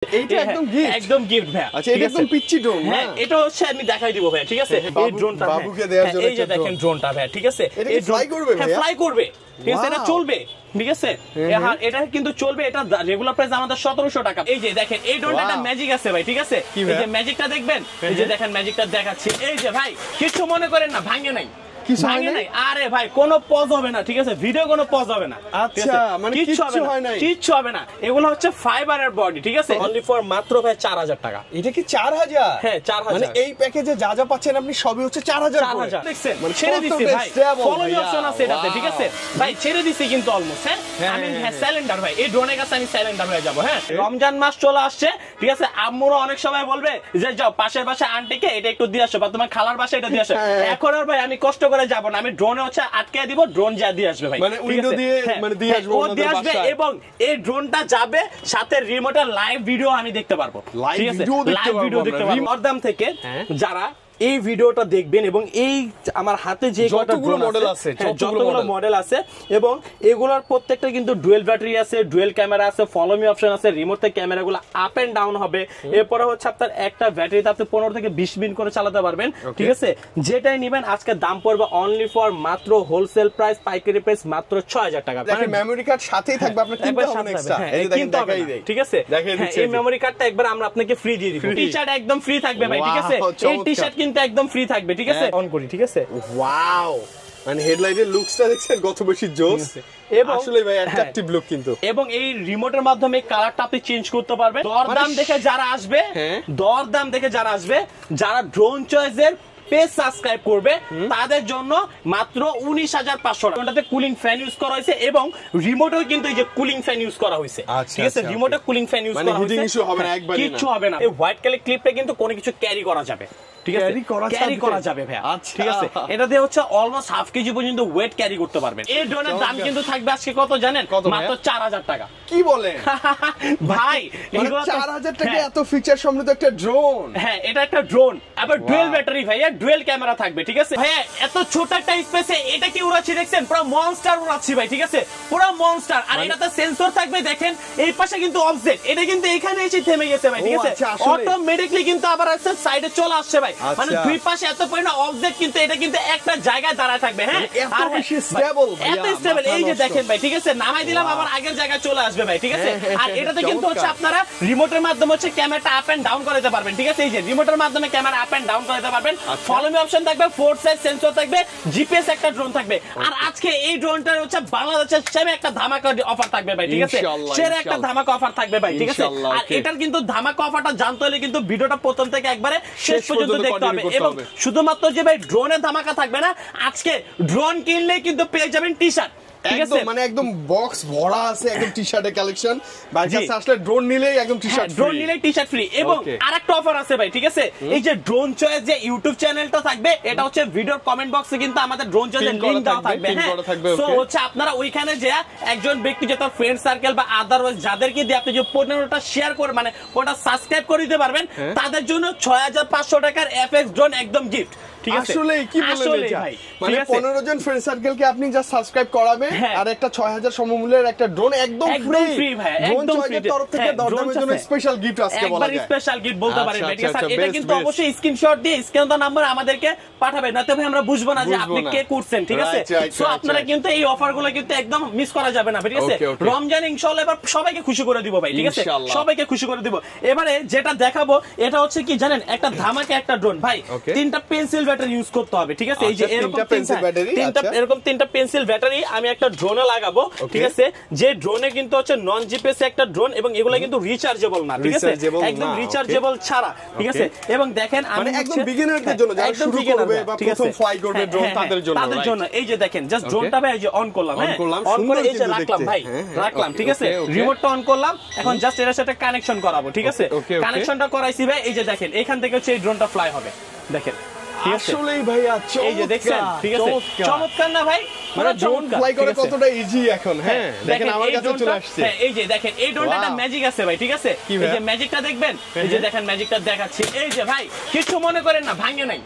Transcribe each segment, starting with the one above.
এইটা একদম গিফট, একদম গিফট ভাই। আচ্ছা এটা একদম পিচ্চি ড্রোন না? হ্যাঁ এটা হচ্ছে আমি দেখাই দিব ভাই, ঠিক আছে? এই ড্রোনটা বাবুকে দেওয়ার জন্য এই যে দেখেন ড্রোনটা ভাই, ঠিক আছে? এই ফ্লাই করবে ভাই, ফ্লাই করবে, ঠিক আছে? এটা চলবে, ঠিক আছে? হ্যাঁ এটা কিন্তু চলবে। এটা রেগুলার প্রাইস আমাদের 1700 টাকা। এই যে দেখেন এই ড্রোনটা একটা ম্যাজিক আছে ভাই, ঠিক আছে? এই যে ম্যাজিকটা দেখবেন, এই যে দেখেন ম্যাজিকটা দেখাচ্ছি। এই যে ভাই কিছু মনে করেন না, ভাঙে নাই, ভাঙে নাই। আরে ভাই কোনো পজ হবে না, ঠিক আছে? ভিডিও কোনো পজ হবে না। আচ্ছা মানে কিচ্ছু হয় না, কিচ্ছু হবে না। এগুলো হচ্ছে ফাইবারের বডি, ঠিক আছে? অনলি ফর মাত্র ভাই 4000 টাকা। এটা কি 4000? হ্যাঁ 4000। মানে এই প্যাকেজে যা যা পাচ্ছেন আপনি সবই হচ্ছে 4000 করে। দেখছেন মানে ছেড়ে দিছি ভাই, ফলো মি অপশন আছে এটাতে, ঠিক আছে? ভাই ছেড়ে দিছি কিন্তু অলমোস্ট। হ্যাঁ আমি হ্যাঁ সাইলেন্ডার ভাই, এই ড্রোনের কাছে আমি সাইলেন্ডার হয়ে যাব। হ্যাঁ রমজান মাস চলে আসছে, ঠিক আছে? আম্মুরা অনেক সময় বলবে যে যাও পাশের বাসায় আন্টিকে এটা একটু দিয়ে আসো, বা তোমার খালার বাসায় এটা দিয়ে আসো। এখন আর ভাই আমি কষ্ট করে যাব না, আমি ড্রোনে হচ্ছে আটকে দিব, ড্রোন যা দিয়ে আসবে ভাই, মানে উইন্ডো দিয়ে মানে দিয়ে আসবে, ও দিয়ে আসবে। এবং এই ড্রোনটা যাবে সাথে রিমোটের লাইভ ভিডিও আমি দেখতে পারবো, ঠিক আছে? লাইভ ভিডিও দেখতে পারবো। অর্দাম থেকে যারা এই ভিডিওটা দেখবেন এবং এই আমার হাতে যে যতগুলো মডেল আছে, যতগুলো মডেল আছে, এবং এগুলোর প্রত্যেকটা কিন্তু ডুয়েল ব্যাটারি আছে, ডুয়েল ক্যামেরা আছে, ফলো মি অপশন আছে, রিমোট থেকে ক্যামেরাগুলো আপ এন্ড ডাউন হবে। এরপরে হচ্ছে আপনার একটা ব্যাটারিতে আপনি 15 থেকে 20 মিনিট করে চালাতে পারবেন, ঠিক আছে? যেটাই নেবেন আজকে দাম পড়বে অনলি ফর মাত্র হোলসেল প্রাইস, পাইকারি প্রাইস মাত্র 6000 টাকা। মানে মেমরি কার্ড সাথেই থাকবে, আপনার কিনতে হবে না এক্সট্রা। এই দেখেন দেখাই দেই, ঠিক আছে? এই মেমরি কার্ডটা একবার আমরা আপনাকে ফ্রি দিয়ে দিব। টি-শার্ট একদম ফ্রি থাকবে ভাই, ঠিক আছে? এই টি-শার্ট কিন্তু একদম ফ্রি থাকবে, ঠিক আছে? অন করি, ঠিক আছে? ওয়াও, মানে হেডলাইটের লুকসটা দেখছেন কত বেশি জোস। এবং আসলে ভাই অ্যাট্রাকটিভ লুক কিন্তু। এবং এই রিমোটের মাধ্যমে কালারটা আপনি চেঞ্জ করতে পারবেন। দরদাম দেখে যারা আসবে, দরদাম দেখে যারা আসবে, যারা ড্রোন চয়েসের পেজ সাবস্ক্রাইব করবে তাদের জন্য মাত্র 19500 টাকা। ওটাতে কুলিং ফ্যান ইউজ করা হয়েছে এবং রিমোটেও কিন্তু এই যে কুলিং ফ্যান ইউজ করা হয়েছে, ঠিক আছে? রিমোটে কুলিং ফ্যান ইউজ করা হয়েছে, কিছু হবে না, একবারই কিছু হবে না। এই হোয়াইট কালার ক্লিপটা কিন্তু কোনো কিছু ক্যারি করা যাবে, ঠিক আছে? ক্যারি করা যাবে ভাই, ঠিক আছে? এটা দিয়ে হচ্ছে অলমোস্ট হাফ কেজি পর্যন্ত ওয়েট ক্যারি করতে পারবেন। এই ড্রোনের দাম কিন্তু থাকবে আজকে কত জানেন? মাত্র 4000 টাকা। কি বলেন ভাই? 4000 টাকা এত ফিচার সমৃদ্ধ একটা ড্রোন? হ্যাঁ এটা একটা ড্রোন, আবার ডুয়েল ব্যাটারি ভাই, ডুয়েল ক্যামেরা থাকবে, ঠিক আছে? ভাই এত ছোট একটা স্পেসে এটা কি উড়াচ্ছি দেখছেন? পুরো মনস্টার উড়াচ্ছি ভাই, ঠিক আছে? পুরো মনস্টার। আর এটাতে সেন্সর থাকবে, দেখেন এই পাশে কিন্তু অবজেক্ট, এটা কিন্তু এখানে এসে থেমে গেছে ভাই, ঠিক আছে? অটোমেটিক্যালি কিন্তু আবার আসছে সাইডে চলে আসছে ভাই। মানে দুই পাশে এত পরিমাণ অবজেক্ট, কিন্তু এটা কিন্তু একটা জায়গায় দাঁড়ায় থাকবে। হ্যাঁ এত বেশি স্টেবল, এত স্টেবল। এই যে দেখেন ভাই, ঠিক আছে? নামাই দিলাম আবার আগের জায়গায় চলে আসবে ভাই, ঠিক আছে? আর এটাতে কিন্তু হচ্ছে আপনারা রিমোটের মাধ্যমে হচ্ছে ক্যামেরাটা আপ এন্ড ডাউন করতে পারবেন, ঠিক আছে? এই যে রিমোটের মাধ্যমে ক্যামেরা আপ এন্ড ডাউন করতে পারবেন। ফলো মি অপশন থাকবে, 4 সাইজ সেন্সর থাকবে, জিপিএস একটা ড্রোন থাকবে। আর আজকে এই ড্রোনটার হচ্ছে বাংলাদেশের সেরা একটা ধামাকা অফার থাকবে ভাই, ঠিক আছে? সেরা একটা ধামাকা অফার থাকবে ভাই, ঠিক আছে? আর এটার কিন্তু ধামাকা অফারটা জানতে হলে কিন্তু ভিডিওটা প্রথম থেকে একবারে শেষ পর্যন্ত দেখতে হবে। এবং শুধুমাত্র যে ভাই ড্রোনের ধামাকা থাকবে না, আজকে ড্রোন কিনলে কিন্তু পেয়ে যাবেন টি-শার্ট, একদম মানে একদম বক্স ভরা আছে একদম টি-শার্টের কালেকশন। ভাই কাছে আসলে ড্রোন নিলেই একদম টি-শার্ট ফ্রি, ড্রোন নিলেই টি-শার্ট ফ্রি। এবং আরেকটা অফার আছে ভাই, ঠিক আছে? এই যে ড্রোন চয়েস যে ইউটিউব চ্যানেলটা থাকবে, এটা হচ্ছে ভিডিওর কমেন্ট বক্সে কিন্তু আমাদের ড্রোন চয়েসের লিংক দেওয়া থাকবে। হ্যাঁ সো হচ্ছে আপনারা ওইখানে যে একজন ব্যক্তি যে তার ফ্রেন্ড সার্কেল বা আদারওয়াইজ যাদেরকে দিয়ে আপনি যে 15টা শেয়ার করে মানে ওটা সাবস্ক্রাইব করে দিতে পারবেন, তাদের জন্য 6500 টাকার এফএক্স ড্রোন একদম গিফট, ঠিক আছে? আসলে কি বলেন ভাই, মানে 15 জন ফ্রেন্ড সার্কেলকে আপনি যা সাবস্ক্রাইব করাবেন আর একটা 6000 সমমূল্যের একটা ড্রোন একদম ফ্রি ভাই, একদম ফ্রি তরফ থেকে দরদামের জন্য স্পেশাল গিফট আজকে বলা যায়, একবার স্পেশাল গিফট বলতে পারেন ভাই, ঠিক আছে? এটা কিন্তু অবশ্যই স্ক্রিনশট দিয়ে স্ক্রিন দা নাম্বার আমাদেরকে পাঠাবেন, না তো ভাই আমরা বুঝবো না যে আপনি কে করছেন, ঠিক আছে? সো আপনারা কিন্তু এই অফারগুলো কিন্তু একদম মিস করা যাবে না, ঠিক আছে? রমজান ইনশাআল্লাহ এবার সবাইকে খুশি করে দিব ভাই, ঠিক আছে? সবাইকে খুশি করে দিব। এবারে যেটা দেখাবো এটা হচ্ছে কি জানেন? একটা ধামাকা একটা ড্রোন ভাই, 3টা পেন্সিল ব্যাটারি ইউজ করতে হবে, ঠিক আছে? এই যে এরকম 3টা পেন্সিল ব্যাটারি আমি একটা ড্রোনে লাগাবো, ঠিক আছে? যে ড্রোনে কিন্তু হচ্ছে নন জিপিএস একটা ড্রোন এবং এগুলো কিন্তু রিচার্জেবল না, ঠিক আছে? একদম রিচার্জেবল ছাড়া, ঠিক আছে? এবং দেখেন আমি একদম বিগিনারদের জন্য যারা শুরু করবে বা প্রথম ফ্লাই করবে ড্রোন তাদের জন্য এই যে দেখেন জাস্ট ড্রোনটা ভাই এই যে অন করলাম, হ্যাঁ অন করে এই যে রাখলাম ভাই, রাখলাম, ঠিক আছে? রিমোটটা অন করলাম, এখন জাস্ট এর সাথে কানেকশন করাবো, ঠিক আছে? কানেকশনটা করাইছি ভাই, এই যে দেখেন এখান থেকে হচ্ছে এই ড্রোনটা ফ্লাই হবে, দেখেন আসলেই ভাইয়া এই যে দেখছেন, ঠিক আছে? চমৎকার না ভাই? মানে ড্রোন ফ্লাই করা কতটা ইজি এখন। হ্যাঁ দেখেন আমার কাছে চলে আসছে। হ্যাঁ এই যে দেখেন এই ড্রোনটা একটা ম্যাজিক আছে ভাই, ঠিক আছে? এই যে ম্যাজিকটা দেখবেন, এই যে দেখেন ম্যাজিকটা দেখাচ্ছি। এই যে ভাই কিছু মনে করেন না, ভাঙে নাই,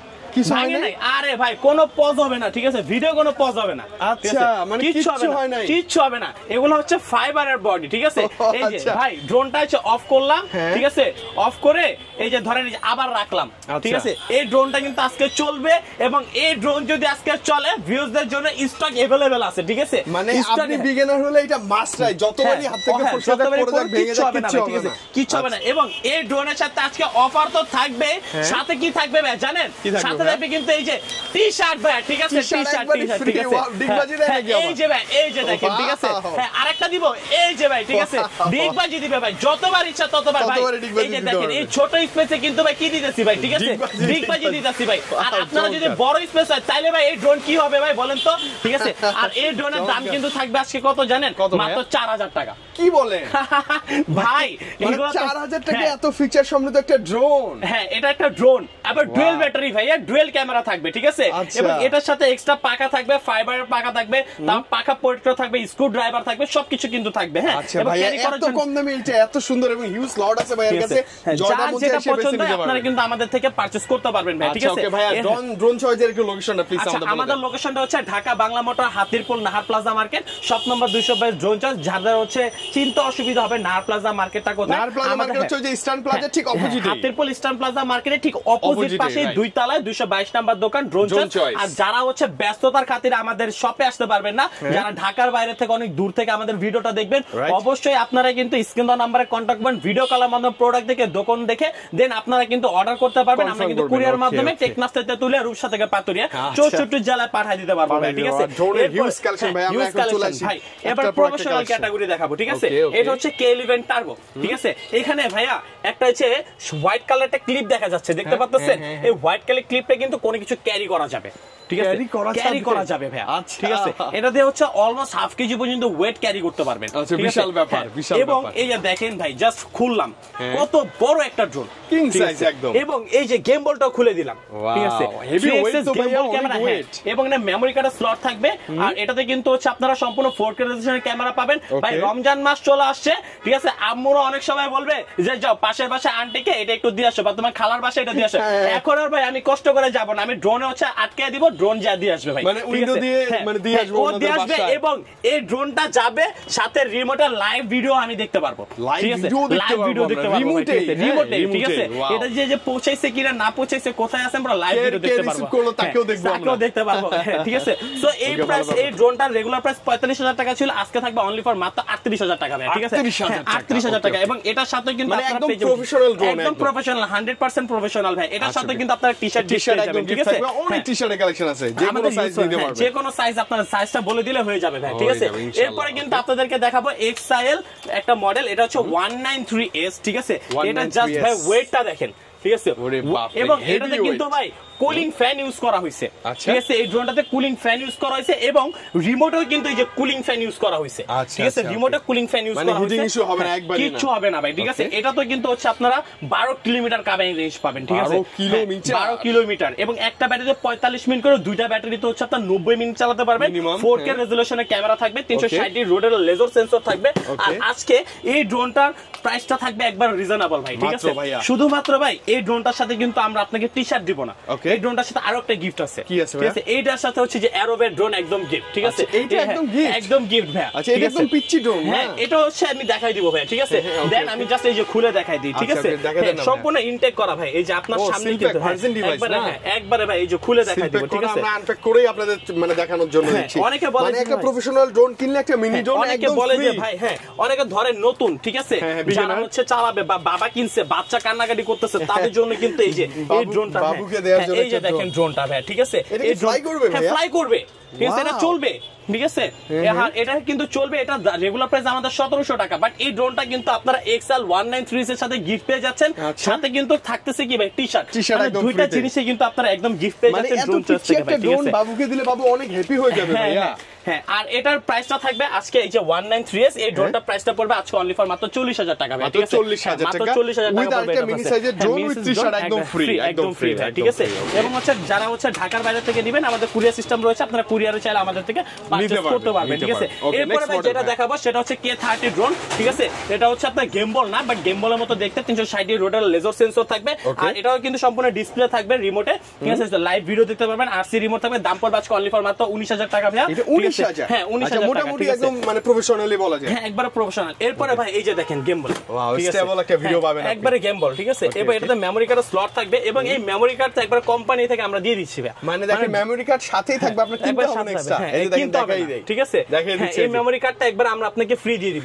ভাঙে নাই। আরে ভাই কোনো পজ হবে না, ঠিক আছে, ভিডিও কোনো পজ হবে না। আচ্ছা, মানে কিচ্ছু হয় না, কিচ্ছু হবে না। এগুলো হচ্ছে ফাইবারের বডি, ঠিক আছে। এই যে ভাই ড্রোনটা হচ্ছে অফ করলাম, ঠিক আছে, অফ করে এই যে ধরেন আবার রাখলাম, ঠিক আছে। এই ড্রোনটা কিন্তু আজকে চলবে এবং এই ড্রোন যদি আজকে চলে ভিউয়ারদের জন্য স্টক अवेलेबल আছে, ঠিক আছে। মানে আপনি বিগিনার হলে এটা মাস্ট রাই, যতবারই হাত থেকে ফসকে পড়ে যায় ভেঙে যায়, কিচ্ছু হবে না। এবং এই ড্রোনের সাথে আজকে অফার তো থাকবে, সাথে কি থাকবে ভাই জানেন? সাথে থাকবে কিন্তু এই যে টি-শার্ট ভাই, ঠিক আছে, টি-শার্ট, ঠিক আছে। ডিগবাজি দেয় নাকি? এই যে ভাই, এই যে দেখেন, ঠিক আছে। হ্যাঁ, আরেকটা দিব, এই যে ভাই, ঠিক আছে, ডিগবাজি দিবে ভাই, যতবার ইচ্ছা ততবার ভাই। এই যে দেখেন, এই ছোট স্পেসে কিন্তু ভাই কি দিতেছি ভাই, ঠিক আছে, ডিগবাজি দিতেছি ভাই। আর আপনারা যদি বড় স্পেস হয় তাইলে ভাই এই ড্রোন কি হবে ভাই বলেন তো, ঠিক আছে। আর এই ড্রোনের দাম কিন্তু থাকবে আজকে কত জানেন? মাত্র 4000 টাকা। কি বলে ভাই? এগুলো 4000 টাকা এত ফিচার সমৃদ্ধ একটা ড্রোন। হ্যাঁ, এটা একটা ড্রোন, আবার ডুয়াল ব্যাটারি ভাই, আর ডুয়াল ক্যামেরা থাকবে, ঠিক আছে। এবং এটার সাথে এক্সট্রা পাখা থাকবে, ফাইবারের পাখা থাকবে, তার পাখা প্রোটেক্টর থাকবে, স্ক্রু ড্রাইভার থাকবে, সবকিছু কিন্তু থাকবে। হ্যাঁ, এবং ক্যারি করার জন্য এত কম দামে এটা এত সুন্দর এবং হিউজ লট আছে ভাইয়ের কাছে। যার যেটা পছন্দ হয় আপনারা কিন্তু আমাদের থেকে পারচেজ করতে পারবেন ভাই, ঠিক আছে। ওকে ভাই, ড্রোন চয়েসের একটু লোকেশনটা প্লিজ আমাদের বলুন। আমাদের লোকেশনটা হচ্ছে Dhaka Bangla Motor, Hatirpool Nahar plaza market, shop number 222, drone choice. যাদের হচ্ছে চিন্তা অসুবিধা হবে, নাহার প্লাজা মার্কেটটা কোথায়? নাহার প্লাজা মার্কেট হচ্ছে যে ইস্টার্ন প্লাজা ঠিক অপোজিটে, হাতিরপুল ইস্টার্ন প্লাজা মার্কেটের ঠিক অপোজিট পাশে দুই তলায় 222 নাম্বার দোকান ড্রোন চয়েস। আর যারা হচ্ছে ব্যস্ততার খাতিরে আমাদের শপে আসতে পারবেন না, যারা ঢাকার বাইরে থেকে অনেক দূর থেকে আমাদের ভিডিওটা দেখবেন, অবশ্যই আপনারা কিন্তু স্ক্রিন দেওয়া নম্বরে কন্টাক্ট করবেন, ভিডিও কলের মাধ্যমে প্রোডাক্ট দেখে দোকান দেখে দেন আপনারা কিন্তু অর্ডার করতে পারবেন। আমরা কিন্তু কুরিয়ার মাধ্যমে টেকনাফ থেকে তুলে রূপসা থেকে পাতুরিয়া 64 জেলায় পাঠিয়ে দিতে পারবো ভাই, ঠিক আছে। হিউজ কালেকশন ভাই, আমরা এখন চলে আসি ভাই। এবার প্রফেশনাল ক্যাটাগরি দেখাবো, ঠিক আছে। এটা হচ্ছে K11 টার্বো, ঠিক আছে। এখানে ভাইয়া একটা হচ্ছে হোয়াইট কালার একটা ক্লিপ দেখা যাচ্ছে, দেখতে পাচ্ছেন? এই হোয়াইট কালার ক্লিপটা কিন্তু কোনো কিছু ক্যারি করা যাবে, ঠিক আছে, ক্যারি করা যাবে ভাইয়া, ঠিক আছে। এটা দিয়ে হচ্ছে অলমোস্ট হাফ কেজি পর্যন্ত ওয়েট ক্যারি করতে পারবেন, বিশাল ব্যাপার, বিশাল ব্যাপার। এবং এই যে দেখেন ভাই, জাস্ট খুললাম, কত বড় একটা ড্রোন, কিং সাইজ একদম। এবং এই যে গেম বলটাও খুলে দিলাম, ঠিক আছে, হেভি ওয়েট তো ভাইয়া, ক্যামেরা, এবং না মেমরি কার্ডের স্লট থাকবে। আর এটাতে কিন্তু হচ্ছে আপনারা সম্পূর্ণ 4K রেজোলিউশনের ক্যামেরা পাবেন ভাই। রমজান মাস চলে আসছে, ঠিক আছে, আম্মুরা অনেক সময় বলবে যে যাও পাশের বাসায় আন্টিকে এটা একটু দিয়ে আসো, বা তোমার খালার বাসায় এটা দিয়ে আসো। এখন আর ভাই আমি কষ্ট করে যাব না, আমি ড্রোনে হচ্ছে আটকে দিব, ড্রোন যা দিয়ে আসবে ভাই, মানে উইন্ডো দিয়ে মানে দিয়ে আসবে, ও দিয়ে আসবে। এবং এই ড্রোনটা যাবে সাথে রিমোটের লাইভ ভিডিও আমি দেখতে পারবো, ঠিক আছে, লাইভ ভিডিও দেখতে পারবো রিমোটে, ঠিক আছে। এটা যে পৌঁছাইছে কিনা না পৌঁছাইছে, কোথায় আছে আমরা লাইভ ভিডিও দেখতে পারবো, তাকেও দেখবো, তাকেও দেখতে পারবো, ঠিক আছে। সো এই প্রাইস, এই ড্রোনটার রেগুলার প্রাইস 45000 টাকা ছিল, আজকে থাকবে অনলি ফর মাত্র 38000 টাকা ভাই, ঠিক আছে, 38000 টাকা। এবং এটার সাথে কিন্তু একদম প্রফেশনাল ড্রোন, একদম প্রফেশনাল, 100% প্রফেশনাল ভাই। এটার সাথে কিন্তু আপনারা টি-শার্ট পেয়ে যাবেন, ঠিক আছে। অনেক টি-শার্টের কালেকশন আছে, যে কোনো সাইজ নিতে পারবেন, যে কোনো সাইজ আপনারা সাইজটা বলে দিলে হয়ে যাবে ভাই, ঠিক আছে। এরপরে কিন্তু আপনাদেরকে দেখাবো XL একটা মডেল, এটা হচ্ছে 193S, ঠিক আছে। এটা জাস্ট ভাই ওয়েটটা দেখেন, ঠিক আছে। এবং এটাতে কিন্তু ভাই কুলিং ফ্যান ইউজ করা হয়েছে, ঠিক আছে। এই ড্রোনটাতে কুলিং ফ্যান ইউজ করা হয়েছে এবং রিমোটেও কিন্তু এই যে কুলিং ফ্যান ইউজ করা হয়েছে, ঠিক আছে। রিমোটে কুলিং ফ্যান ইউজ করা হয়েছে, কিছু হবে না, একবারই কিছু হবে না ভাই, ঠিক আছে। এটা তো কিন্তু হচ্ছে আপনারা 12 কিলোমিটার কাভারিং রেঞ্জ পাবেন, ঠিক আছে, 12 কিলোমিটার। এবং একটা ব্যাটারিতে 45 মিনিট করে, দুইটা ব্যাটারিতে হচ্ছে আপনারা 90 মিনিট চালাতে পারবেন। 4K রেজোলিউশনের ক্যামেরা থাকবে, 360 রোডের লেজার সেন্সর থাকবে। আর আজকে এই ড্রোনটার প্রাইসটা থাকবে একবার রিজনেবল ভাই, ঠিক আছে। শুধুমাত্র ভাই এই ড্রোনটার সাথে কিন্তু আমরা আপনাকে টি-শার্ট দিব না, এই ড্রোনটার সাথে আরো একটা গিফট আছে, কি আছে ঠিক আছে। এইটার সাথে হচ্ছে যে অ্যারোবের ড্রোন একদম গিফট, ঠিক আছে। এইটা একদম গিফট, একদম গিফট ভাই। আচ্ছা, এটা একদম পিচ্চি ড্রোন, হ্যাঁ, এটা হচ্ছে আমি দেখাই দিব ভাই, ঠিক আছে। দেন আমি জাস্ট এই যে খুলে দেখাই দিই, ঠিক আছে, সম্পূর্ণ ইনটেক করা ভাই। এই যে আপনার সামনে কিন্তু একবারে ভাই এই যে খুলে দেখাই দিব, ঠিক আছে। আমরা আনপ্যাক করেই আপনাদের মানে দেখানোর জন্য দিচ্ছি। অনেকে বলে মানে একটা প্রফেশনাল ড্রোন কিনলে একটা মিনি ড্রোন একদম বলে যে ভাই, হ্যাঁ, অনেকে ধরে নতুন, ঠিক আছে, যারা হচ্ছে চালাবে বা বাবা কিনছে, বাচ্চা কান্নাকাটি করতেছে, তাদের জন্য কিন্তু এই যে এই ড্রোনটা বাবুকে দেওয়ার জন্য, এই যে দেখেন ড্রোনটা ভাই, ঠিক আছে। এই ফ্লাই করবে ভাই, ফ্লাই করবে, ঠিক আছে, এটা চলবে, ঠিক আছে। এটা কিন্তু চলবে। এটা রেগুলার প্রাইস আমাদের 1700 টাকা, বাট এই ড্রোনটা কিন্তু আপনারা XL 193 এর সাথে গিফট পেয়ে যাচ্ছেন। সাথে কিন্তু থাকতেছে কি ভাই, টি-শার্ট, দুইটা জিনিসই কিন্তু আপনারা একদম গিফট পেয়ে যাচ্ছেন ড্রোন চয়েস থেকে ভাই, ঠিক আছে। বাবুকে দিলে বাবু অনেক হ্যাপি হয়ে যাবে ভাইয়া। হ্যাঁ আর এটার প্রাইসটা থাকবে আজকে এই যে 193s এই ড্রোনটার প্রাইসটা পড়বে আজকে অনলি ফর মাত্র 40000 টাকা ভাই, ঠিক আছে? 40000 টাকা, মাত্র 40000 টাকা পড়বে এটা মিনি সাইজের ড্রোন উইথ টি-শার্ট একদম ফ্রি ভাই, ঠিক আছে? এবং হচ্ছে যারা হচ্ছে ঢাকার বাইরে থেকে নেবেন আমাদের কুরিয়ার সিস্টেম রয়েছে, আপনারা কুরিয়ারে চাইলে আমাদের থেকে পারচেজ করতে পারবেন, ঠিক আছে? এরপরে ভাই যেটা দেখাবো সেটা হচ্ছে K30 ড্রোন, ঠিক আছে? এটা হচ্ছে আপনার গেমবল না, বাট গেমবলের মতো দেখতে 360 রোটার লেজার সেন্সর থাকবে, আর এটাও কিন্তু সম্পূর্ণ ডিসপ্লে থাকবে রিমোটে, ঠিক আছে? লাইভ ভিডিও দেখতে পারবেন, আরসি রিমোট থাকবে, দাম পড়বে আজকে অনলি ফর মাত্র 19000 টাকা ভাই। এটা 19000? হ্যাঁ 19000 টাকা, মোটামুটি একদম মানে প্রফেশনালি বলা যায়। হ্যাঁ একবারে প্রফেশনাল। এরপরে ভাই এই যে দেখেন গেমবল, ওয়াও স্টেবল একটা ভিডিও পাবেন আপনি, একবারে গেমবল, ঠিক আছে? এবার এটাতে মেমরি কার্ড স্লট থাকবে এবং এই মেমরি কার্ডটা একবার কোম্পানি থেকে আমরা দিয়ে দিচ্ছি ভাই, মানে দেখেন মেমরি কার্ড সাথেই থাকবে, আপনার কিনতে হবে না এক্সট্রা, এই দেখেন দেখাই দেই, ঠিক আছে? দেখাই দিচ্ছি এই মেমরি কার্ডটা একবার আমরা আপনাকে ফ্রি দিয়ে দিব,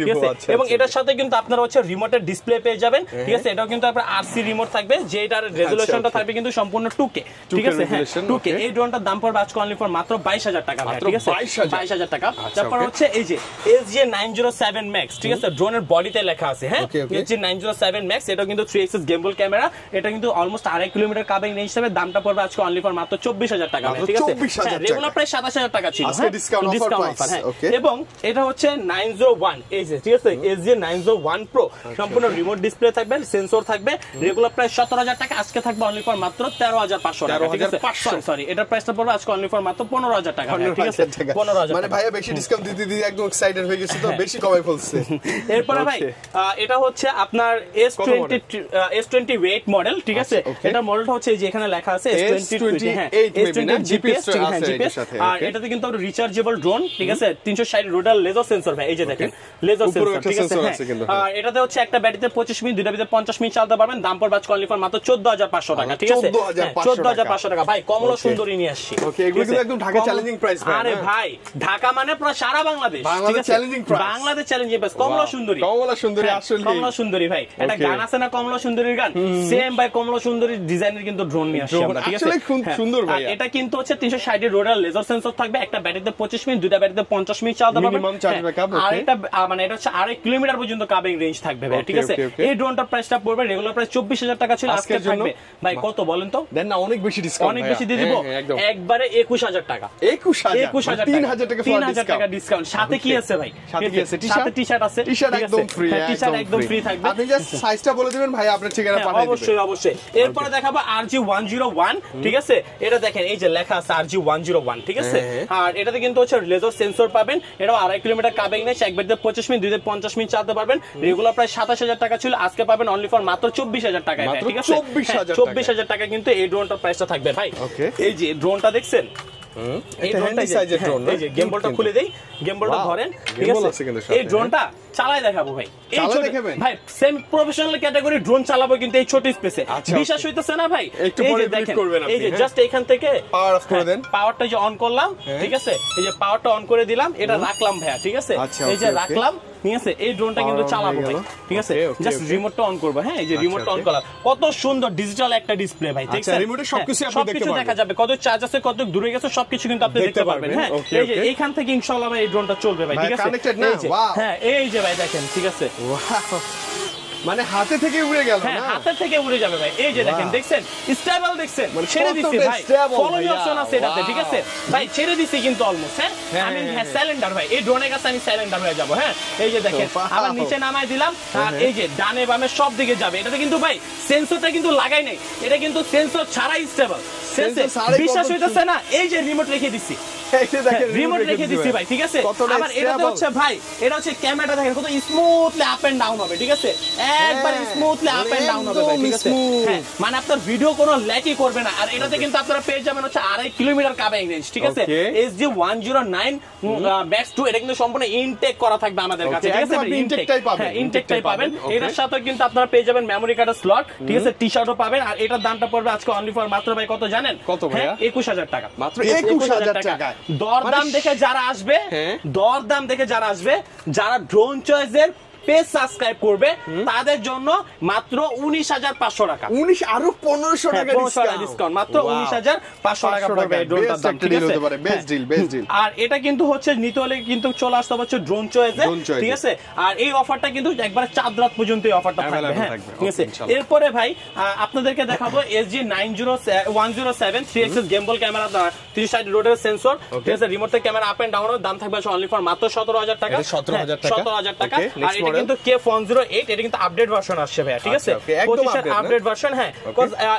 ঠিক আছে? এবং এটার সাথে কিন্তু আপনারা হচ্ছে রিমোটের ডিসপ্লে পেয়ে যাবেন, ঠিক আছে? এটাও কিন্তু আপনার আরসি রিমোট থাকবে, যেটার রেজোলিউশনটা থাকবে কিন্তু সম্পূর্ণ 2K, ঠিক আছে? হ্যাঁ 2K। এই ড্রোনটার দাম পড়বে আজকে অনলি ফর মাত্র 22000 টাকা ভাই, ঠিক আছে? 22000 টাকা। তারপর হচ্ছে এই যে SJ907 Max, ঠিক আছে? ড্রোনের বডিতে লেখা আছে, হ্যাঁ SJ907 Max, এটা কিন্তু 3 axis gimbal ক্যামেরা, এটা কিন্তু অলমোস্ট 2.5 কিলোমিটার কাভারিং রেঞ্জ হবে, দামটা পড়বে আজকে অনলি ফর মাত্র 24000 টাকা, ঠিক আছে? রেগুলার প্রাইস 27000 টাকা ছিল, আজকে ডিসকাউন্ট অফার, ওকে? এবং এটা হচ্ছে 901 এই যে, ঠিক আছে? SJ901 Pro, সম্পূর্ণ রিমোট ডিসপ্লে থাকবে, সেন্সর থাকবে, রেগুলার প্রাইস 17000 টাকা, আজকে থাকবে অনলি ফর মাত্র 13500 টাকা, ঠিক আছে? সরি এটার প্রাইসটা পড়বে আজকে অনলি ফর মাত্র 15000 টাকা, ঠিক আছে? 15000 মানে ভাইয়া বেশি ডিসকাউন্ট দিতে দিতে একদম এক্সাইটেড হয়ে গেছে, তো বেশি কমাই ফেলছে। এরপরে ভাই এটা হচ্ছে আপনার S28 মডেল, ঠিক আছে? এটা মডেলটা হচ্ছে এই যে এখানে লেখা আছে S28, হ্যাঁ S28 GPS, আর এটাতে কিন্তু রিচার্জেবল ড্রোন, ঠিক আছে? 360 রোটার লেজার সেন্সর ভাই, এই যে দেখেন লেজার সেন্সর, ঠিক আছে? আর এটাতে হচ্ছে একটা ব্যাটারিতে 25 মিনিট, দুইটা ব্যাটারিতে 50 মিনিট চালাতে পারবেন, দাম পড়বে আজকে অনলি ফর মাত্র 14500 টাকা, ঠিক আছে? 14500 টাকা ভাই, কমলা সুন্দরী নিয়ে আসছি, ওকে? এগুলো কিন্তু একদম ঢাকা চ্যালেঞ্জিং প্রাইস ভাই। আরে ভাই ঢাকা মানে পুরো সারা বাংলাদেশ, ঠিক আছে? Challenging price, Bangladesh challenging price, কমলা সুন্দরী আসলে কমলা সুন্দরী ভাই, এটা গান আছে না কমলা সুন্দরীর গান, সেম ভাই কমলা সুন্দরীর ডিজাইনের কিন্তু ড্রোন নিয়ে আসছি আমরা, ঠিক আছে? আসলে খুব সুন্দর ভাই। এটা কিন্তু হচ্ছে 360 রোটার লেজার সেন্সর থাকবে, একটা ব্যাটারিতে 25 মিনিট, দুইটা ব্যাটারিতে 50 মিনিট চালাতে পারবেন, মিনিমাম চার্জ ব্যাকআপ, আর এটা মানে এটা হচ্ছে 2.5 কিলোমিটার পর্যন্ত কাভারিং রেঞ্জ থাকবে ভাই, ঠিক আছে? এই ড্রোনটার প্রাইসটা পড়বে রেগুলার প্রাইস 24000 টাকা ছিল, আজকে থাকবে ভাই কত বলেন তো? দেন না অনেক বেশি ডিসকাউন্ট, অনেক বেশি দিয়ে দিব, একবারে 21000 টাকা, 21000 3000 টাকা ডিসকাউন্ট। সাথে কি আছে ভাই? সাথে কি আছে? সাথে টি-শার্ট আছে, টি-শার্ট একদম ফ্রি, টি-শার্ট একদম ফ্রি থাকবে। আপনি জাস্ট সাইজটা বলে দিবেন ভাই, আপনার ঠিকানা পাঠিয়ে দিবেন। অবশ্যই অবশ্যই। এরপরে দেখাবো RG101, ঠিক আছে? এটা দেখেন এই যে লেখা আছে RG101, ঠিক আছে? আর এটাতে কিন্তু হচ্ছে লেজার সেন্সর পাবেন, এটাও 2.5 কিলোমিটার কাভারিং নেই, এক ব্যাটারিতে 25 মিনিট, দুইটা 50 মিনিট চালাতে পারবেন, রেগুলার প্রাইস 27000 টাকা ছিল, আজকে পাবেন অনলি ফর মাত্র 24000 টাকায়, ঠিক আছে? 24000 টাকা কিন্তু এই ড্রোনটার প্রাইসটা থাকবে ভাই। এই যে ড্রোনটা দেখছেন, এই ড্রোনটা সাইজের ড্রোন, এই যে গেমবলটা খুলে দেই, গেমবলটা ধরেন, ঠিক আছে? এই ড্রোনটা চালাই দেখাবো ভাই, এই ছোট ভাই সেম প্রফেশনাল ক্যাটাগরি ড্রোন চালাবো কিন্তু এই ছোট স্পেসে, বিশ্বাস হইতেছে না ভাই? একটু পরে দেখেন, এই যে জাস্ট এইখান থেকে পাওয়ার অফ করে দেন, পাওয়ারটা যে অন করলাম, ঠিক আছে? এই যে পাওয়ারটা অন করে দিলাম, এটা রাখলাম ভাইয়া, ঠিক আছে? এই যে রাখলাম, ঠিক আছে? এই ড্রোনটা কিন্তু চালাবো ভাই, ঠিক আছে? জাস্ট রিমোটটা অন করব, হ্যাঁ এই যে রিমোটটা অন করলাম, কত সুন্দর ডিজিটাল একটা ডিসপ্লে ভাই, ঠিক আছে? রিমোটে সবকিছু আপনি দেখতে পারবেন, দেখা যাবে কত চার্জ আছে, কত দূরে গেছে, সবকিছু কিন্তু আপনি দেখতে পারবেন, হ্যাঁ? এই যে এইখান থেকে ইনশাআল্লাহ ভাই এই ড্রোনটা চলবে ভাই, ঠিক আছে? হ্যাঁ এই যে ভাই দেখেন, ঠিক আছে? মানে হাতে থেকে উড়ে গেল না, হাতে থেকে উড়ে যাবে ভাই, এই যে দেখেন, দেখছেন স্টেবল, দেখছেন ছেড়ে দিছি ভাই, ফলো অপশন আছে এটাতে, ঠিক আছে ভাই? ছেড়ে দিছি কিন্তু অলমোস্ট, হ্যাঁ আমি হ্যাঁ সাইলেন্ডার ভাই, এই ড্রোনের কাছে আমি সাইলেন্ডার হয়ে যাব, হ্যাঁ এই যে দেখেন আবার নিচে নামাই দিলাম, আর এই যে ডানে বামে সব দিকে যাবে, এটাতে কিন্তু ভাই সেন্সরটা কিন্তু লাগাই নাই, এটা কিন্তু সেন্সর ছাড়াই স্টেবল, বিশ্বাস হইতেছে না? এই যে রিমোট রেখে দিছি, রিমোট রেখে দিছি ভাই, ঠিক আছে? আবার এটাতে হচ্ছে ভাই, এটা হচ্ছে ক্যামেরাটা দেখেন কত স্মুথলি আপ এন্ড ডাউন হবে, ঠিক আছে? একবার স্মুথলি আপ এন্ড ডাউন হবে ভাই, ঠিক আছে? হ্যাঁ মানে আপনার ভিডিও কোনো ল্যাগই করবে না, আর এটাতে কিন্তু আপনারা পেয়ে যাবেন হচ্ছে 2.5 কিলোমিটার কাভারিং রেঞ্জ, ঠিক আছে? SG109 Max 2, এটা কিন্তু সম্পূর্ণ ইনটেক করা থাকবে আমাদের কাছে, ঠিক আছে? ইনটেকটাই পাবেন, এটার সাথে কিন্তু আপনারা পেয়ে যাবেন মেমরি কার্ডের স্লট, ঠিক আছে? টি-শার্টও পাবেন, আর এটার দামটা পড়বে আজকে অনলি ফর মাত্র ভাই কত জানেন? কত ভাই? 21000 টাকা, মাত্র 21000 টাকা। দরদাম দেখে যারা আসবে, দরদাম দেখে যারা আসবে, যারা ড্রোন চয়েসের পেজ সাবস্ক্রাইব করবে তাদের জন্য মাত্র 19,500 টাকা। 19 আরো 1500 টাকা ডিসকাউন্ট, মাত্র 19,500 টাকা পড়বে এই ড্রোনটার দাম। ঠিক আছে, বেস্ট ডিল, বেস্ট ডিল। আর এটা কিন্তু হচ্ছে নিতে হলে কিন্তু চলে আসতে হচ্ছে ড্রোন চয়েসে, ঠিক আছে। আর এই অফারটা কিন্তু একবারে চাঁদ রাত পর্যন্ত এই অফারটা থাকবে, হ্যাঁ, ঠিক আছে। এরপরে ভাই আপনাদেরকে দেখাবো SG-107 3 গেমবল ক্যামেরা, 360 রোটের সেন্সর, ঠিক আছে। রিমোট থেকে ক্যামেরা আপ এন্ড ডাউন, দাম থাকবে অনলি ফর মাত্র 17,000 টাকা। 17,000 টাকা। আর এটা কিন্তু K108, এটা কিন্তু আপডেট ভার্সন আসছে ভাই, ঠিক আছে। 25 এর আপডেট ভার্সন, হ্যাঁ।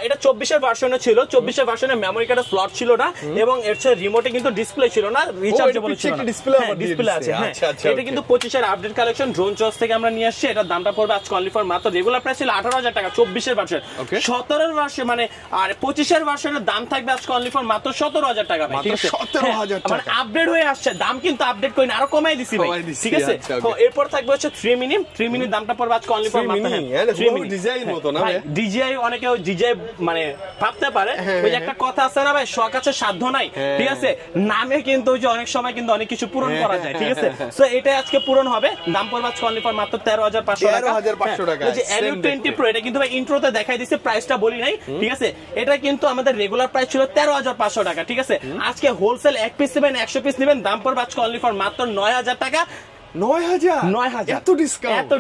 এটা 24 এর ভার্সনে ছিল, 24 এর ভার্সনে মেমরি কার্ডের স্লট ছিল না এবং এর রিমোটে কিন্তু ডিসপ্লে ছিল না, রিচার্জেবল ছিল না, ডিসপ্লে আছে, হ্যাঁ। এটা কিন্তু 25 এর আপডেট কালেকশন ড্রোন চয়েস থেকে আমরা নিয়ে আসছি। এটার দামটা পড়বে আজকে অনলি ফর মাত্র, রেগুলার প্রাইস ছিল 18,000 টাকা 24 এর ভার্সন, 17 এর ভার্সন মানে আর 25 এর ভার্সনের দাম থাকবে আজকে অনলি ফর মাত্র 17,000 টাকা ভাই, ঠিক আছে। 17,000 টাকা, মানে আপডেট হয়ে আসছে, দাম কিন্তু আপডেট করিনি, আরো কমাই দিছি ভাই, ঠিক আছে। তো এরপর থাকবে হচ্ছে 3 মিনি দামটা পড়বে আজকে অনলি ফর মাত্র, 3 মিনি ডিজাইন মতো না ভাই। ডিজাই অনেকে ডিজাই মানে ভাবতে পারে, ওই যে একটা কথা আছে না ভাই, শখ আছে সাধ্য নাই, ঠিক আছে। নামে কিন্তু ওই যে অনেক সময় কিন্তু অনেক কিছু পূরণ করা যায়, ঠিক আছে। সো এটাই আজকে পূরণ হবে, দাম পড়বে আজকে অনলি ফর মাত্র 13,500 টাকা। 13,500 টাকা। এই যে Helio 20 Pro, এটা কিন্তু ভাই ইন্ট্রোতে দেখাই দিয়েছে, প্রাইসটা বলি নাই, ঠিক আছে। এটা কিন্তু আমাদের রেগুলার প্রাইস ছিল 13,500 টাকা, ঠিক আছে। আজকে হোলসেল 1 পিস নেবেন, 100 পিস নেবেন, দাম পড়বে আজকে অনলি ফর মাত্র 9,000 টাকা। 9,000 এত ডিসকাউন্ট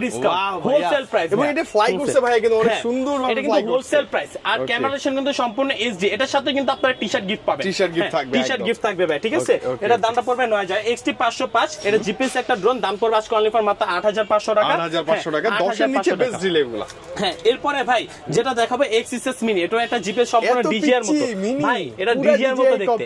হোলসেল প্রাইস, এবং এটা ফ্লাই করছে ভাই, কিন্তু অনেক সুন্দর ভাবে, এটা কিন্তু হোলসেল প্রাইস। আর ক্যামেরাশন কিন্তু সম্পূর্ণ এইচডি, এটার সাথে কিন্তু আপনারা টি-শার্ট গিফট পাবেন, টি-শার্ট গিফট থাকবে ভাই, ঠিক আছে। এটা দামটা পড়বে 9,000। XT505, এটা জিপিএস একটা ড্রোন, দাম পড়বে আজকে অনলি ফর মাত্র 8,500 টাকা, 8,500 টাকা। 10 এর নিচে বেস্ট ডিল এগুলা, হ্যাঁ। এরপরে ভাই যেটা দেখাবো XSS মিনি, এটা একটা জিপিএস সম্পূর্ণ ডিজি এর মতো ভাই, এটা ডিজি এর মতো দেখতে।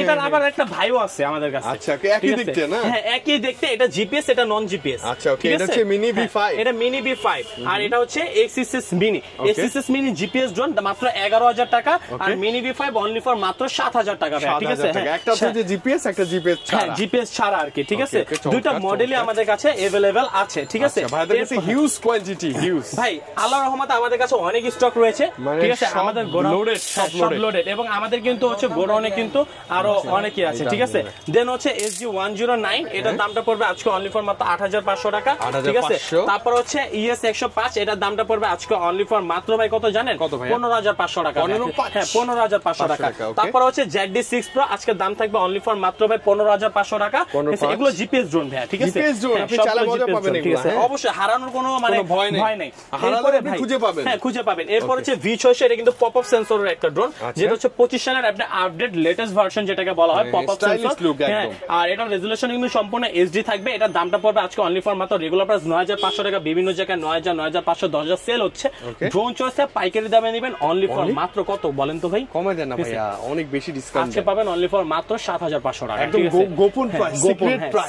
এটার আবার একটা ভাইও আছে আমাদের কাছে, আচ্ছা, একই দেখতে না, হ্যাঁ একই দেখতে। এটা জিপিএস, এটা নন জিপিএস, আচ্ছা, ওকে। এটা হচ্ছে মিনি V5, এটা মিনি V5, আর এটা হচ্ছে XSS mini. XSS mini GPS drone মাত্র 11,000 টাকা, আর মিনি V5 অনলি ফর মাত্র 7,000 টাকা ভাই, ঠিক আছে। একটা হচ্ছে জিপিএস, একটা জিপিএস ছাড়া, হ্যাঁ জিপিএস ছাড়া আর কি, ঠিক আছে। দুইটা মডেলই আমাদের কাছে अवेलेबल আছে, ঠিক আছে। ভাইদের কাছে হিউজ কোয়ান্টিটি, হিউজ ভাই, আল্লাহর রহমতে আমাদের কাছে অনেক স্টক রয়েছে, ঠিক আছে। আমাদের গোডাউন সব লোডেড, এবং আমাদের কিন্তু হচ্ছে গোডাউনে কিন্তু আরো অনেকই আছে, ঠিক আছে। দেন হচ্ছে SG-109, এটার দামটা পড়বে আজকে অনলি ফর মাত্র 8,500 টাকা, ঠিক আছে। তারপর হচ্ছে ES-105, এটার দামটা পড়বে আজকে অনলি ফর মাত্র ভাই কত জানেন? 15,500 টাকা, হ্যাঁ 15,500 টাকা। তারপর হচ্ছে ZD6 Pro, আজকে দাম থাকবে অনলি ফর মাত্র ভাই 15,500 টাকা। এগুলো জিপিএস ড্রোন ভাই, ঠিক আছে। আপনি চাইলে মজা পাবেন এগুলো, অবশ্যই হারানোর কোনো মানে ভয় নেই, হারালে আপনি খুঁজে পাবেন, হ্যাঁ খুঁজে পাবেন। এরপর হচ্ছে V600, এটা কিন্তু পপ আপ সেন্সরের একটা ড্রোন, যেটা হচ্ছে 25 সালের আপডেট লেটেস্ট ভার্সন, যেটাকে বলা হয় পপ আপ সেন্সর, হ্যাঁ। আর এটার রেজোলিউশন কিন্তু সম্পূর্ণ এইচডি থাকবে। এটার দামটা পড়বে আজকে অনলি ফর মাত্র রেগুলার প্রাইস 9,500 টাকা, বিভিন্ন জায়গায় 9,000, 9,500, 10,000 সেল হচ্ছে। ড্রোন চয়েসে পাইকারি দামে নেবেন অনলি ফর মাত্র কত বলেন তো ভাই? কমে দেন না ভাইয়া, অনেক বেশি ডিসকাউন্ট আজকে পাবেন অনলি ফর মাত্র 7,500 টাকা, একদম গোপন প্রাইস,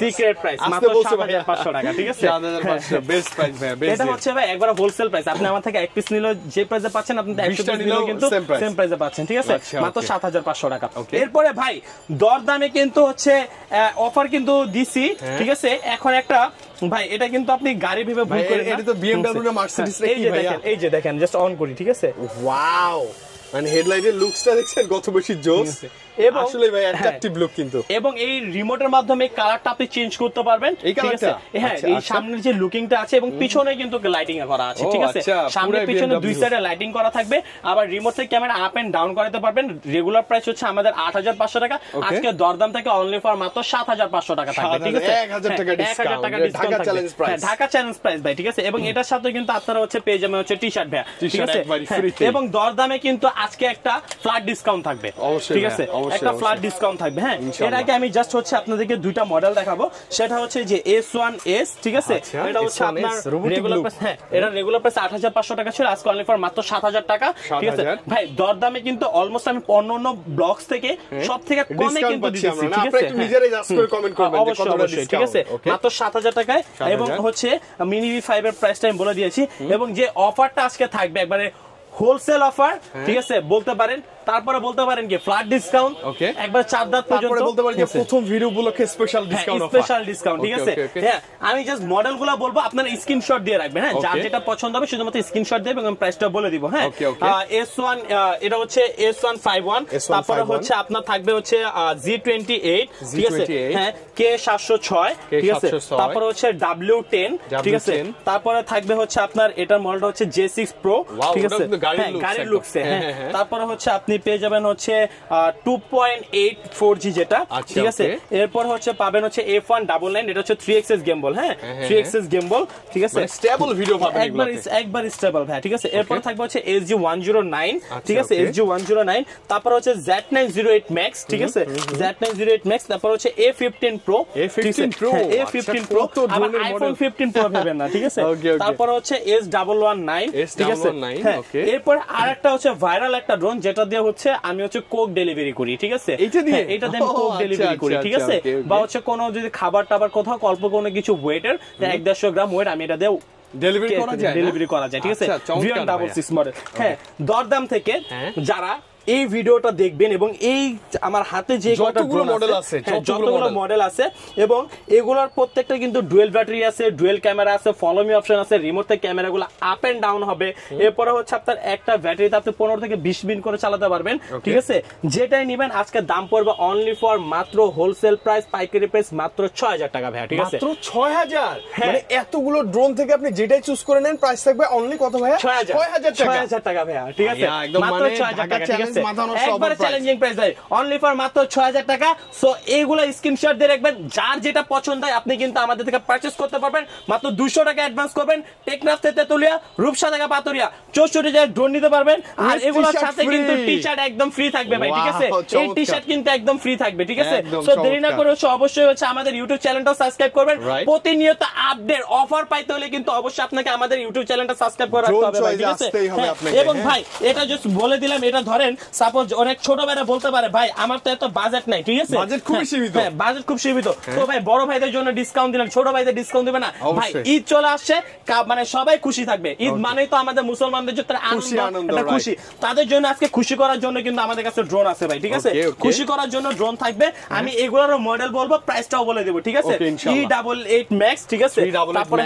সিক্রেট প্রাইস, মাত্র 7,500 টাকা, ঠিক আছে। 7,500 বেস্ট প্রাইস ভাই, বেস্ট। এটা হচ্ছে ভাই একবার হোলসেল প্রাইস, আপনি আমার থেকে এক পিস নিলে যে প্রাইসে পাচ্ছেন, আপনি 100 পিস নিলেও কিন্তু সেম প্রাইসে পাচ্ছেন, ঠিক আছে, মাত্র 7,500 টাকা। এরপরে ভাই দর দামে কিন্তু হচ্ছে অফার কিন্তু দিছি, ঠিক আছে। এখন একটা ভাই, এটা কিন্তু আপনি গাড়ি ভেবে ভুল করেন, এটা তো BMW না মার্সিডিজ নাকি ভাইয়া? এই যে দেখেন, জাস্ট অন করি, ঠিক আছে। ওয়াও, মানে হেডলাইটের লুকসটা দেখছেন কত বেশি জোস, এবং আসলে ভাই অ্যাট্রাকটিভ লুক কিন্তু। এবং এই রিমোটের মাধ্যমে কালারটা আপনি চেঞ্জ করতে পারবেন, ঠিক আছে। হ্যাঁ, এই সামনের যে লুকিংটা আছে এবং পিছনে কিন্তু লাইটিং করা আছে, ঠিক আছে। সামনে পিছনে দুই সাইডে লাইটিং করা থাকবে, আবার রিমোট থেকে ক্যামেরা আপ এন্ড ডাউন করাতে পারবেন। রেগুলার প্রাইস হচ্ছে আমাদের 8,500 টাকা, আজকে দরদাম থেকে অনলি ফর মাত্র 7,500 টাকা থাকবে, ঠিক আছে। 1,000 টাকা discount, Dhaka challenge price, Dhaka challenge price ভাই, ঠিক আছে। এবং এটার সাথে কিন্তু আপনারা হচ্ছে পেয়ে যাবেন হচ্ছে টি-শার্ট ভাই, ঠিক আছে। এবং দরদামে কিন্তু আজকে একটা ফ্ল্যাট ডিসকাউন্ট থাকবে, ঠিক আছে, একটা ফ্ল্যাট ডিসকাউন্ট থাকবে, হ্যাঁ। এর আগে আমি জাস্ট হচ্ছে আপনাদেরকে দুইটা মডেল দেখাবো, সেটা হচ্ছে যে S1S, ঠিক আছে। এটা হচ্ছে আপনার রেগুলার প্রাইস, হ্যাঁ এটা রেগুলার প্রাইস 8,500 টাকা ছিল, আজকে অনলি ফর মাত্র 7,000 টাকা, ঠিক আছে ভাই। দরদামে কিন্তু অলমোস্ট আমি অন্যান্য ব্লগস থেকে সব থেকে কমে কিন্তু দিচ্ছি, ঠিক আছে। আপনি নিজেরাই জাস্ট করে কমেন্ট করবেন যে কতটা ডিসকাউন্ট, ঠিক আছে, মাত্র 7,000 টাকায়। এবং হচ্ছে মিনি V5 এর প্রাইসটা আমি বলে দিয়েছি, এবং যে অফারটা আজকে থাকবে একবারে হোলসেল অফার, ঠিক আছে বলতে পারেন। তারপরে বলতে পারেন কি ফ্ল্যাট ডিসকাউন্ট, একবার 4 দাঁত পর্যন্ত বলতে পারেন যে প্রথম ভিডিও উপলক্ষে special discount offer, special discount, ঠিক আছে। হ্যাঁ, আমি জাস্ট মডেলগুলো বলবো, আপনারা স্ক্রিনশট দিয়ে রাখবেন। হ্যাঁ, যার যেটা পছন্দ হবে শুধুমাত্র স্ক্রিনশট দিবেন এবং প্রাইসটা বলে দিব। হ্যাঁ, S1 এটা হচ্ছে S151, তারপরে হচ্ছে আপনার থাকবে হচ্ছে G28, ঠিক আছে। হ্যাঁ, K706, ঠিক আছে। তারপরে হচ্ছে W10, ঠিক আছে। তারপরে থাকবে হচ্ছে আপনার এটার মডেলটা হচ্ছে J6 Pro, ঠিক আছে, গাড়ির লুকসে। হ্যাঁ, তারপরে হচ্ছে আপনি পেয়ে যাবেন হচ্ছে 2.84G যেটা, ঠিক আছে। এরপর হচ্ছে পাবেন হচ্ছে F199, এটা হচ্ছে 3xs গেমবল। হ্যাঁ, 3xs গেমবল, ঠিক আছে, স্টেবল ভিডিও পাবেন, একবার স্টেবল। হ্যাঁ, ঠিক আছে। এরপর থাকবে হচ্ছে SG109, ঠিক আছে, SG109। তারপর হচ্ছে Z908 Max, ঠিক আছে, Z908 Max। তারপর হচ্ছে A15 Pro, A15 Pro, আবার iPhone 15 Pro পাবেন না, ঠিক আছে। তারপর হচ্ছে S119, ঠিক আছে। এরপর আরেকটা হচ্ছে ভাইরাল একটা ড্রোন, যেটা দিয়ে হচ্ছে আমি হচ্ছে কোক ডেলিভারি করি, ঠিক আছে। এটা দিয়ে আমি কোক ডেলিভারি করি, ঠিক আছে। বা হচ্ছে কোনো যদি খাবার টাবার কোথাও অল্প কোনো কিছু ওয়েটের 150 গ্রাম ওয়েট, আমি এটা দিয়ে ডেলিভারি করা যায়, ঠিক আছে। V166 model. হ্যাঁ, দরদাম থেকে যারা এই ভিডিওটা দেখবেন এবং এই আমার হাতে যে যতগুলো মডেল আছে এবং এগুলোর প্রত্যেকটা কিন্তু ডুয়েল ব্যাটারি আছে, ডুয়েল ক্যামেরা আছে, ফলো মি অপশন আছে, রিমোট থেকে ক্যামেরাগুলো আপ এন্ড ডাউন হবে। এরপরে হচ্ছে আপনার একটা ব্যাটারিতে আপনি 15 থেকে 20 মিনিট করে চালাতে পারবেন, ঠিক আছে। যেটাই নেবেন আজকে দাম পড়বে অনলি ফর মাত্র হোলসেল প্রাইস, পাইকারি প্রাইস মাত্র 6000 টাকা ভাইয়া, ঠিক আছে। মাত্র 6000, মানে এতগুলো ড্রোন থেকে আপনি যেটাই চুজ করে নেন প্রাইস থাকবে অনলি কত ভাইয়া? 6000 টাকা ভাইয়া, ঠিক আছে, মাত্র 6000 টাকা, ঠিক আছে। একবারে চ্যালেঞ্জিং প্রাইস ভাই, অনলি ফর মাত্র 6000 টাকা। সো এইগুলা স্ক্রিনশট দিয়ে রাখবেন, যার যেটা পছন্দ হয় আপনি কিন্তু আমাদের থেকে পারচেজ করতে পারবেন। মাত্র 200 টাকা অ্যাডভান্স করবেন, টেকনাফ থেকে তেতুলিয়া, রূপসা থেকে পাতুরিয়া 64 জায়গায় ড্রোন নিতে পারবেন। আর এগুলোর সাথে কিন্তু টি-শার্ট একদম ফ্রি থাকবে ভাই, ঠিক আছে। এই টি-শার্ট কিন্তু একদম ফ্রি থাকবে, ঠিক আছে। সো দেরি না করে অবশ্যই হচ্ছে আমাদের ইউটিউব চ্যানেলটা সাবস্ক্রাইব করবেন। প্রতিনিয়ত আপডেট অফার পাইতে হলে কিন্তু অবশ্যই আপনাকে আমাদের ইউটিউব চ্যানেলটা সাবস্ক্রাইব করে রাখতে হবে ভাই, ঠিক আছে। এবং ভাই এটা জাস্ট বলে দিলাম, এটা ধরেন সাপোজ অনেক ছোট ভাইরা বলতে পারে ভাই আমার তো এত বাজেট নাই, ঠিক আছে, বাজেট খুব সীমিত। হ্যাঁ, বাজেট খুব সীমিত। তো ভাই বড় ভাইদের জন্য ডিসকাউন্ট দিলেন, ছোট ভাইদের ডিসকাউন্ট দিবেন না ভাই। ঈদ চলে আসছে, মানে সবাই খুশি থাকবে। ঈদ মানেই তো আমাদের মুসলমানদের জন্য আনন্দ, একটা খুশি। তাদের জন্য আজকে খুশি করার জন্য কিন্তু আমাদের কাছে ড্রোন আছে ভাই, ঠিক আছে। খুশি করার জন্য ড্রোন থাকবে। আমি এগুলোর মডেল বলবো, প্রাইসটাও বলে দেব, ঠিক আছে। E88 Max, ঠিক আছে। তারপরে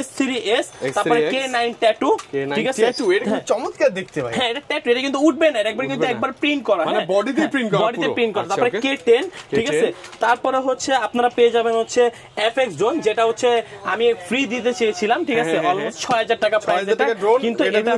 S3S, তারপরে K9 Tattoo, ঠিক আছে। এটা চমৎকার দেখতে ভাই। হ্যাঁ, এটা ট্যাটু, এটা কিন্তু উঠবে না, একবার কিন্তু একবার প্রিন্ট করা, মানে বডিতে প্রিন্ট করা, বডিতে প্রিন্ট করা। তারপরে K10, ঠিক আছে। তারপরে হচ্ছে আপনারা পেয়ে যাবেন হচ্ছে FX ড্রোন, যেটা হচ্ছে আমি ফ্রি দিতে চেয়েছিলাম, ঠিক আছে। অলমোস্ট 6000 টাকা প্রাইস, কিন্তু এটা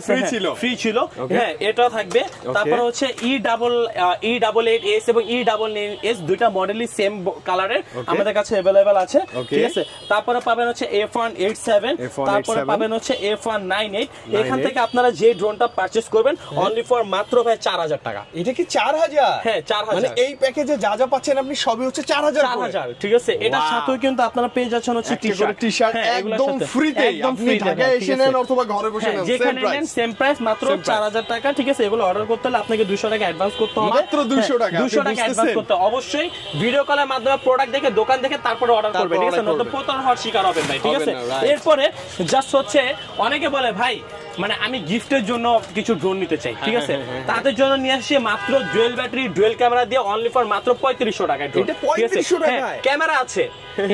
ফ্রি ছিল। হ্যাঁ, এটা থাকবে। তারপরে হচ্ছে E88S এবং E99S দুইটা মডেলই সেম কালারের আমাদের কাছে अवेलेबल আছে, ঠিক আছে। তারপরে পাবেন হচ্ছে F187, তারপরে পাবেন হচ্ছে F198। এখান থেকে আপনারা যে ড্রোনটা পারচেজ করবেন অনলি ফর মাত্র ভাই 4000 টাকা। এটা কি 4000? হ্যাঁ, 4000। মানে এই প্যাকেজে যা যা পাচ্ছেন আপনি সবই হচ্ছে 4000, ঠিক আছে। এটার সাথেও কিন্তু আপনারা পেয়ে যাচ্ছেন হচ্ছে টি-শার্ট একদম ফ্রিতে, আপনি ঢাকায় এসে নেন অথবা ঘরে বসে নেন, যেখানে নেন সেম প্রাইস, মাত্র 4000 টাকা, ঠিক আছে। এগুলো অর্ডার করতে হলে আপনাকে 200 টাকা অ্যাডভান্স করতে হবে, মাত্র 200 টাকা, 200 টাকা অ্যাডভান্স করতে। অবশ্যই ভিডিও কলের মাধ্যমে প্রোডাক্ট দেখে, দোকান দেখে তারপরে অর্ডার করবেন, ঠিক আছে, নয়তো প্রতারণা হওয়ার শিকার হবেন ভাই, ঠিক আছে। এরপরে জাস্ট হচ্ছে অনেকে বলে ভাই মানে আমি গিফটের জন্য কিছু ড্রোন নিতে চাই, ঠিক আছে। তাদের জন্য নিয়ে আসি মাত্র ডুয়েল ব্যাটারি, ডুয়েল ক্যামেরা দিয়ে অনলি ফর মাত্র 3500 টাকায় ড্রোন, ঠিক আছে। ক্যামেরা আছে,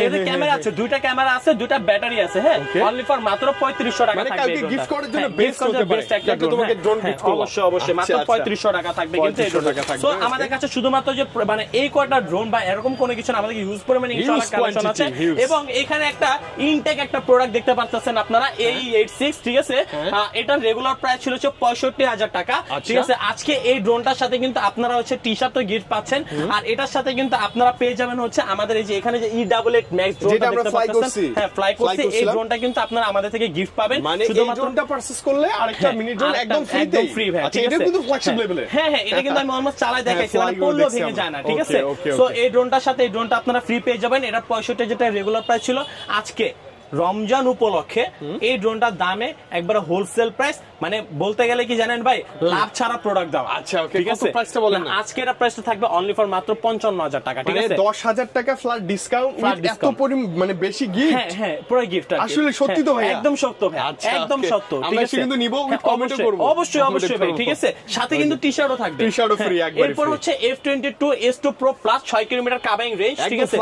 এদের ক্যামেরা আছে, দুইটা ক্যামেরা আছে, দুইটা ব্যাটারি আছে। হ্যাঁ, অনলি ফর মাত্র 3500 টাকা থাকবে। মানে গিফট করার জন্য বেস্ট হতে পারে, একটা তোমাকে ড্রোন গিফট করব, অবশ্যই মাত্র 3500 টাকা থাকবে। কিন্তু এই ড্রোনটা সো আমাদের কাছে শুধুমাত্র যে মানে এই কয়টা ড্রোন বা এরকম কোনো কিছু না, আমাদের হিউজ পরিমাণে ইনশাআল্লাহ কালেকশন আছে। এবং এখানে একটা ইনটেক একটা প্রোডাক্ট দেখতে পাচ্ছেন আপনারা, AE86, ঠিক আছে। এটা রেগুলার প্রাইস ছিল 65000 টাকা, ঠিক আছে। আজকে এই ড্রোনটার সাথে কিন্তু আপনারা হচ্ছে টি-শার্ট তো গিফট পাচ্ছেন, আর এটার সাথে কিন্তু আপনারা পেয়ে যাবেন হচ্ছে আমাদের এই যে এখানে যে E88 Max ড্রোনটা দেখতে পাচ্ছেন, হ্যাঁ, ফ্লাই করছে, এই ড্রোনটা কিন্তু আপনারা আমাদের থেকে গিফট পাবেন। শুধুমাত্র এই ড্রোনটা পারচেজ করলে আরেকটা মিনি ড্রোন একদম ফ্রি ভাই, ঠিক আছে। এটা কিন্তু ফ্লেক্সিবল, হ্যাঁ, এটা কিন্তু আমি অলমোস্ট চালাই দেখাইছি, মানে কোনও ভেঙে যায় না, ঠিক আছে। সো এই ড্রোনটার সাথে এই ড্রোনটা আপনারা ফ্রি পেয়ে যাবেন। এটা 65 যেটা রেগুলার প্রাইস ছিল, আজকে রমজান উপলক্ষে এই ড্রোনটার দামে একবার হোলসেল প্রাইস মানে বলতে গেলে কি জানেন ভাই, লাভ ছাড়া প্রোডাক্ট দাও। আচ্ছা ওকে, ঠিক আছে, প্রাইসটা বলেন না। আজকে এটা প্রাইসটা থাকবে অনলি ফর মাত্র 55,000 টাকা, ঠিক আছে? 10,000 টাকা ফ্ল্যাট ডিসকাউন্ট, এত মানে বেশি গিফট। হ্যাঁ হ্যাঁ, পুরো গিফট। আসলে সত্যি তো ভাই, একদম সত্য ভাই, একদম সত্য, ঠিক আছে? আমরা কিন্তু নিব, উইথ কমেন্ট করব অবশ্যই অবশ্যই ভাই, ঠিক আছে? সাথে কিন্তু টি-শার্টও থাকবে, টি-শার্টও ফ্রি একবার। এরপর হচ্ছে F22 S2 Pro Plus 6 kilometre কাবিং রেঞ্জ, ঠিক আছে?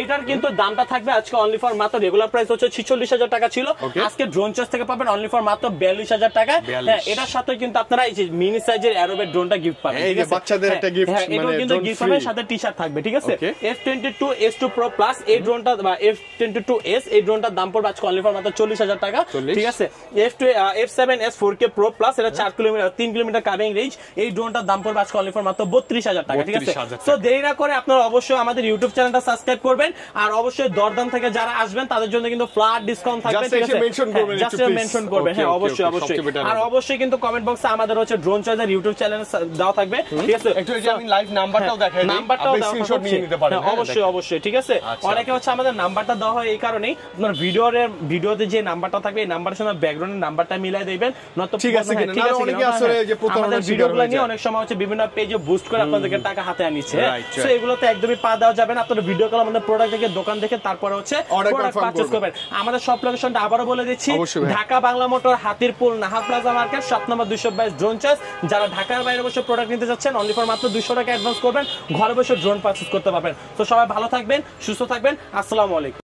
এটার কিন্তু দামটা থাকবে আজকে অনলি ফর মাত্র, রেগুলার প্রাইস হচ্ছে 46,000 টাকা ছিল, আজকে ড্রোন চার্জ থেকে পাবেন অনলি ফর মাত্র 42,000 টাকা। হ্যাঁ, এটার সাথে কিন্তু আপনারা এই যে মিনি সাইজের অ্যারোবেট ড্রোনটা গিফট পাবেন, ঠিক আছে? বাচ্চাদের একটা গিফট, মানে কিন্তু গিফট পাবেন, সাথে টি-শার্ট থাকবে, ঠিক আছে? F22 S2 Pro Plus এই ড্রোনটা বা F22s এই ড্রোনটার দাম পড়বে আজকে অনলি ফর মাত্র 40,000 টাকা, ঠিক আছে? F7S 4K Pro Plus এটা 3 কিলোমিটার কাবিং রেঞ্জ, এই ড্রোনটার দাম পড়বে আজকে অনলি ফর মাত্র 32,000 টাকা, ঠিক আছে? সো দেরি না করে আপনারা অবশ্যই আমাদের ইউটিউব চ্যানেলটা সাবস্ক্রাইব করবেন, আর অবশ্যই দরদাম থেকে যারা আসবেন তাদের জন্য কিন্তু ফ্ল্যাট ডিসকাউন্ট থাকবে, ঠিক আছে? জাস্ট মেনশন করবেন, হ্যাঁ অবশ্যই অবশ্যই। আর অবশ্যই কিন্তু কমেন্ট বক্সে আমাদের হচ্ছে ড্রোন চয়েসের ইউটিউব চ্যানেল দেওয়া থাকবে, ঠিক আছে? একটু যে আমি লাইভ নাম্বারটাও দেখাই দিই, নাম্বারটাও স্ক্রিনশট নিয়ে নিতে পারেন। অবশ্যই অবশ্যই, ঠিক আছে? অনেকে হচ্ছে আমাদের নাম্বারটা দেওয়া হয় এই কারণেই, আপনার ভিডিওতে যে নাম্বারটা থাকবে এই নাম্বারের সঙ্গে ব্যাকগ্রাউন্ডের নাম্বারটা মিলাই দিবেন, নয়তো ঠিক আছে কিনা, না অনেকে আসলে যে আমাদের ভিডিওগুলো নিয়ে অনেক সময় হচ্ছে বিভিন্ন পেজে বুস্ট করে আপনাদেরকে টাকা হাতে আনিছে, সো এগুলোতে একদমই পা দেওয়া যাবে না। আপনারা ভিডিও কল আমাদের প্রোডাক্ট দেখে দোকান দেখে তারপরে হচ্ছে প্রোডাক্ট পারচেজ করবেন। আমাদের সব লোকেশনটা আবারও বলে দিচ্ছি, Dhaka Bangla Motor, Hatirpool, Nahar plaza market, shop number 222 drone charge. যারা ঢাকার বাইরে বসে প্রোডাক্ট নিতে যাচ্ছেন অনলি ফর মাত্র 200 টাকা অ্যাডভান্স করবেন, ঘরে বসে ড্রোন পারচেজ করতে পারবেন। তো সবাই ভালো থাকবেন, সুস্থ থাকবেন, আসসালামু আলাইকুম।